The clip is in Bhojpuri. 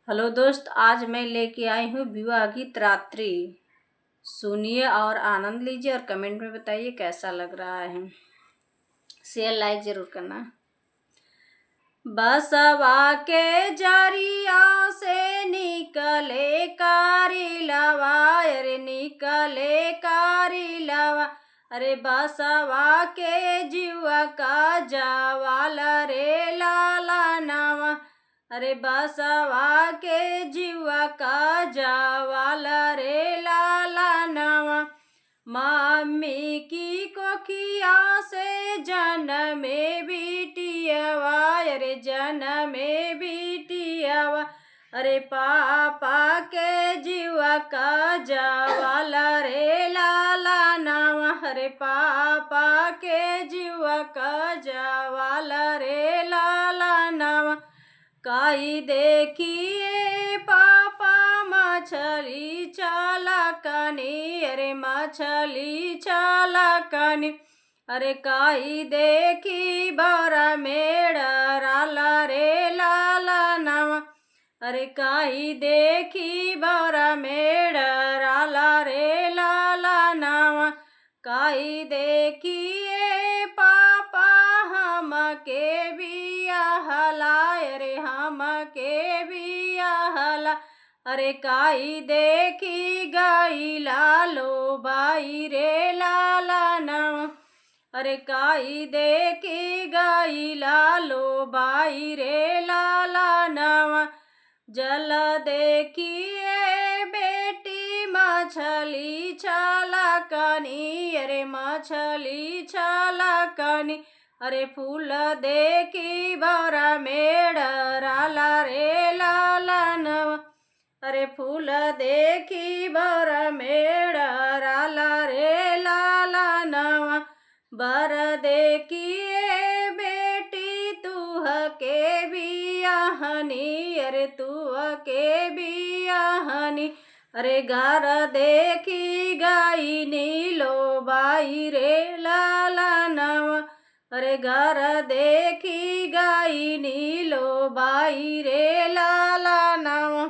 हेलो दोस्त, आज मैं लेके आई हूँ विवाह गीत रात्रि। सुनिए और आनंद लीजिए और कमेंट में बताइए कैसा लग रहा है। शेयर लाइक जरूर करना। बसवा के जरिया से निकले कारी लवा, अरे निकले कारी लवा। अरे बसवा के जीवा का जवाल रे लाला नवा। अरे बसवा के जीवा का जवाल रे लाला नवा। मम्मी की कोखिया से जनमे बिटियावा, अरे जनमे बिटियावा। अरे पापा के जीवा का जवाल रे लाला नवा। अरे पापा के जीवा का जवाल रे लाला नवा। काई देखिए पापा मछली चालकनी, अरे मछली चालकनी। अरे काई देखी बरा मेड़राला रे लाला नवा। अरे काई देखी बरा मेड़राला रे लाला नवा। काई देखिए पापा हमके बियाहला, अरे हमके बियाहला। अरे काई देखी गईला लो बाई रे लाला नवा। अरे काई देखी गईला लो बाई रे लाला नवा। जल देखिए बेटी मछली चालकनी, अरे मछली चालकनी। अरे फूल देखी बरा मेड़राला रे लाला नवा। अरे फूल देखी बरा मेड़राला रे लाला नवा। बर देखिए बेटी तुह के बियाहनी, अरे तुह के बियाहनी। अरे घर देखी गई नीलो बाई रे लाला नवा। अरे घर देखी गई नीलो बाई रे लाला नवा।